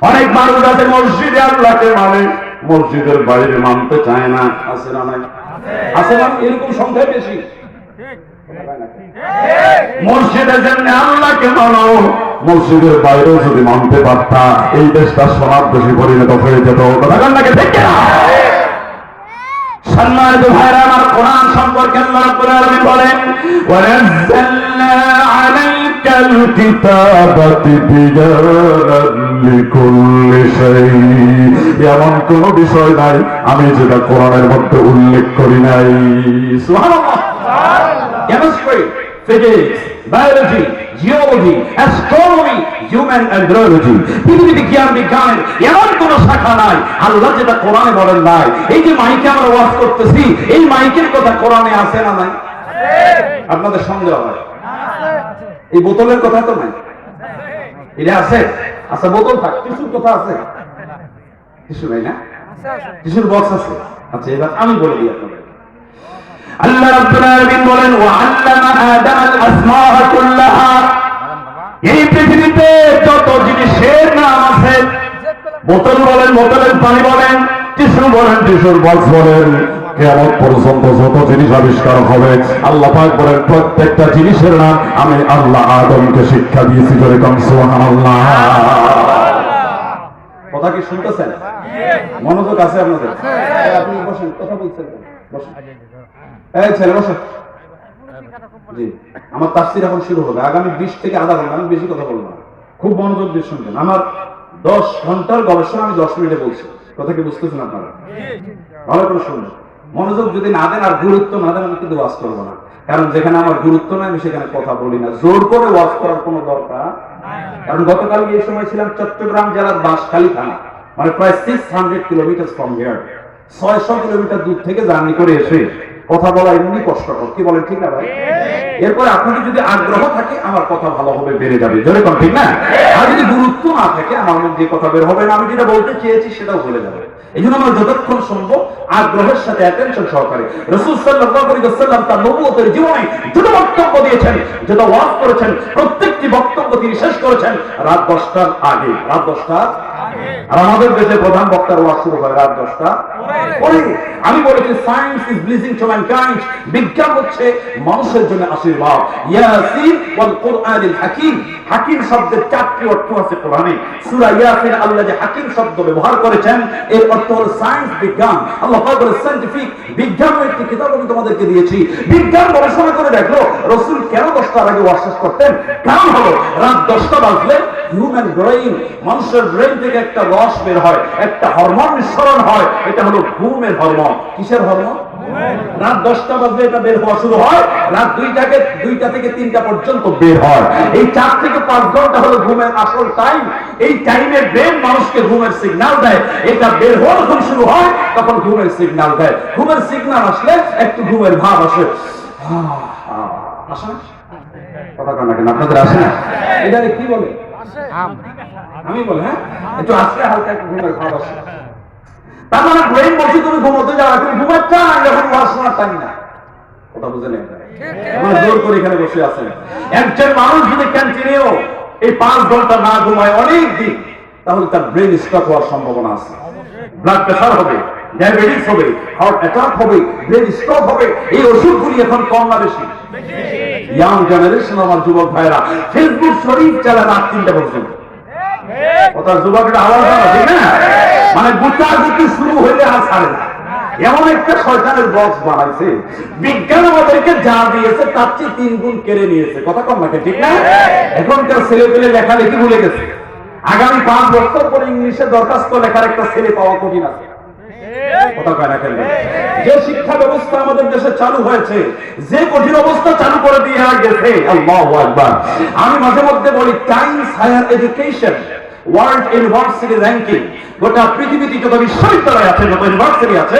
অনেক মানুষ আছে মসজিদে আল্লাহকে মানে, মসজিদের বাইরে মানতে চায় না। আছে না নাই? আছে না? এরকম সংখ্যায় বেশি। মসজিদে যেমনি আল্লাহকে মানো, মসজিদের বাইরেও যদি মানতে পারতা এই দেশটা সোনার দেশে পরিণত হয়ে যেত। কথা কান্নাকে দেখে না। সম্মানিত ভাইরা আমার, কোরআন সম্পর্কে আল্লাহ রাব্বুল আলামিন বলেন, ওয়ানাজ্জালনা আলাইকাল কিতাবা তিবয়ানান লিকুল্লি শাই। এমন কোন বিষয় নাই আমি যেটা কোরআনের মধ্যে উল্লেখ করি নাই। সুবহানাল্লাহ। Chemistry, physics, biology, geology, astronomy, human andrology, পৃথিবীতে জ্ঞান বিজ্ঞানের এমন কোন শাখা নাই আল্লাহ যেটা কোরআনে বলেন নাই। এই যে মাইকে আমরা ওয়াজ করতেছি, এই মাইকের কথা কোরআনে আছে না নাই? আপনাদের সন্দেহ হয়? এই বোতলের কথা তো নাই, এটা আছে? আচ্ছা, বোতল থাক, টিস্যুর কথা আছে? টিস্যু নাই না? টিস্যুর বক্স আছে। আচ্ছা, এবার আমি বলে দিই আপনাদের। আল্লাহ রাব্বুল আলামিন বলেন, ওয়া আল্লামা আদামাল আসমাআ কুল্লাহা। এই পৃথিবীতে যত জিনিসের নাম আছে, বোতল বলেন, বোতলের পানি বলেন, টিস্যু বলেন, টিস্যুর বক্স বলেন, কিয়ামত পর্যন্ত যত জিনিস আবিষ্কার হবে আল্লাহ পাক বলেন প্রত্যেকটা জিনিসের নাম আমি আল্লাহ আদমকে শিক্ষা দিয়েছি। জোরে কোন সুবহানাল্লাহ। কথা কি শুনতেছেন? মনোযোগ আছে আপনাদের? আপনি বসেন, কথা বলছেন, বসেন। এই ছেলে বসেন। জি, আমার তাফসীর এখন শুরু হবে। আগামী 20 থেকে আধা ঘন্টা, আমি বেশি কথা বলবো না। খুব মনোযোগ দিয়ে শুনবেন। আমার 10 ঘন্টার গবেষণা আমি 10 মিনিটে বলছি। কথা কি বুঝতেছেন আপনারা? ভালো করে শুনবেন। মনোযোগ যদি না দেন আর গুরুত্ব না দেন, আমি কিন্তু ওয়াজ করবো না। কারণ যেখানে আমার গুরুত্ব নাই আমি সেখানে কথা বলি না। জোর করে ওয়াজ করার কোনো দরকার। কারণ গতকাল এই সময় ছিলাম চট্টগ্রাম জেলার বাঁশখালী থানা, মানে প্রায় 600 কিলোমিটার ফ্রম হিয়ার। 600 কিলোমিটার দূর থেকে জার্নি করে এসে কথা বলা এমনি কষ্টকর। কি বলেন, ঠিক না ভাই? এরপরে আপনাদের যদি আগ্রহ থাকে আমার কথা ভালো হবে, বেড়ে যাবে। জোরে কোন ঠিক না? আর যদি গুরুত্ব না থাকে আমার মধ্যে যে কথা বের হবে না, আমি যেটা বলতে চেয়েছি সেটাও বলে যাবে। এই জন্য আমরা যতক্ষণ শুনবো আগ্রহের সাথে, অ্যাটেনশন সহকারে। রাসূল সাল্লাল্লাহু আলাইহি ওয়াসাল্লাম তার নবুয়তের জীবনে যত বক্তব্য দিয়েছেন, যত ওয়াজ করেছেন, প্রত্যেকটি বক্তব্য তিনি শেষ করেছেন রাত 10টার আগে। রাত 10টার আগে। আর আমাদের দেশে প্রধান বক্তার ওয়াজ শুরু হয় রাত 10টা পরে। আমি বলেছি science is blessing two mankind. বিজ্ঞান হচ্ছে মানুষের জন্য আশীর্বাদ। ইয়াসিন ওয়াল কুরআনিল হাকীম। হাকীম শব্দের 4টি অর্থ আছে কোরআনে। সূরা ইয়াসিন আল্লাহ যে হাকীম শব্দ ব্যবহার করেছেন এর অর্থ হলো সায়েন্স, বিজ্ঞান। আল্লাহ পাক বলে সায়েন্টিফিক, বিজ্ঞানের একটি কিতাব আমি তোমাদেরকে দিয়েছি। বিজ্ঞান গবেষণা করে দেখলো রাসূল কেন 10টার আগে ওয়াজ শেষ করতেন। কারণ হলো রাত 10টা বাজলে হিউম্যান ব্রেইন, মানুষের ব্রেইন থেকে একটা রস বের হয়, একটা হরমোন নিঃসরণ হয়। এটা হলো ঘুমের হরমোন। কিসের হরমোন? রাত 10টা বাজলে এটা বের হওয়া শুরু হয়। রাত 2টা থেকে 3টা পর্যন্ত বের হয়। এই 4 থেকে 5 ঘন্টা হলো ঘুমের আসল টাইম। এই টাইমে ব্রেন মানুষকে ঘুমের সিগন্যাল দেয়। এটা বের হওয়া যখন শুরু হয় তখন ঘুমের সিগন্যাল দেয়। ঘুমের সিগন্যাল আসলে একটু ঘুমের ভাব আসে। আসে না? কথা কান না কেন? আপনাদের আসে না? এটা কি বলে? আমি বলি, হ্যাঁ, একটু আজকে হালকা একটু ঘুমের ভাব আসে। তার মানে ব্রেন বলছে তুমি ঘুমোতে যাও, তুমি ঘুমাচ্ছা না, যখন ওয়াজ শোনার টাইম না। কথা বুঝে নেই? আমরা জোর করে এখানে বসে আছেন। একজন মানুষ যদি কন্টিনিউ এই 5 ঘন্টা না ঘুমায় অনেক দিন, তাহলে তার ব্রেন স্ট্রোক হওয়ার সম্ভাবনা আছে। ব্লাড প্রেসার হবে, ডায়াবেটিস হবে, হার্ট অ্যাটাক হবে, ব্রেন স্ট্রোক হবে। এই ওষুধগুলি এখন কম না বেশি? ইয়াং জেনারেশন আমার যুবক ভাইরা ফেসবুক শরীফ চালায় রাত 3টা পর্যন্ত। কথা যুবকরা আওয়াজ হয়, ঠিক না? মানে গুটাগুটি শুরু হইলে আর ছাড়ে না। এমন একটা শয়তানের বক্স বানাইছে, বিজ্ঞান আমাদেরকে যা দিয়েছে তার চেয়ে 3 গুণ কেড়ে নিয়েছে। কথা কম নাকি, ঠিক না? এখনকার ছেলেপেলে লেখালেখি ভুলে গেছে। আগামী 5 বছর পরে ইংলিশে দরখাস্ত লেখার একটা ছেলে পাওয়া কঠিন আছে। কথা কয় না কেন? যে শিক্ষা ব্যবস্থা আমাদের দেশে চালু হয়েছে, যে কঠিন অবস্থা চালু করে দিয়ে গেছে, আল্লাহু আকবার। আমি মাঝে মধ্যে বলি Times higher education world university ranking. গোটা পৃথিবীতে যত বিশ্ববিদ্যালয় আছে, যত ইউনিভার্সিটি আছে,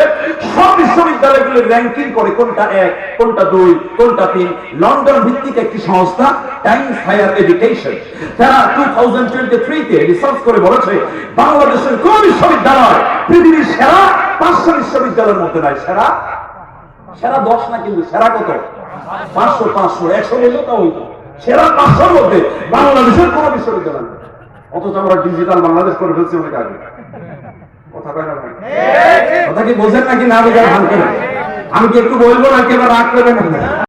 সব বিশ্ববিদ্যালয়গুলোর র্যাঙ্কিং করে কোনটা 1, কোনটা 2, কোনটা 3। লন্ডন ভিত্তিক একটি সংস্থা টাইমস হায়ার এডুকেশন, তারা 2023-তে রিসার্চ করে বলেছে বাংলাদেশের কোন বিশ্ববিদ্যালয় পৃথিবীর সেরা 500 বিশ্ববিদ্যালয়ের মধ্যে নাই। সেরা 10 না, কিন্তু সেরা কত? 500 100 বললেও তা হইতো। সেরা 500-র মধ্যে বাংলাদেশের কোন বিশ্ববিদ্যালয় নেই। অথচ আমরা ডিজিটাল বাংলাদেশ করে ফেলছি অনেক আগে। কথা কয় না ভাই? কথা কি বোঝেন নাকি না বোঝেন ভান করেন? আমি কি একটু বলবো নাকি এবার রাগ করবেন?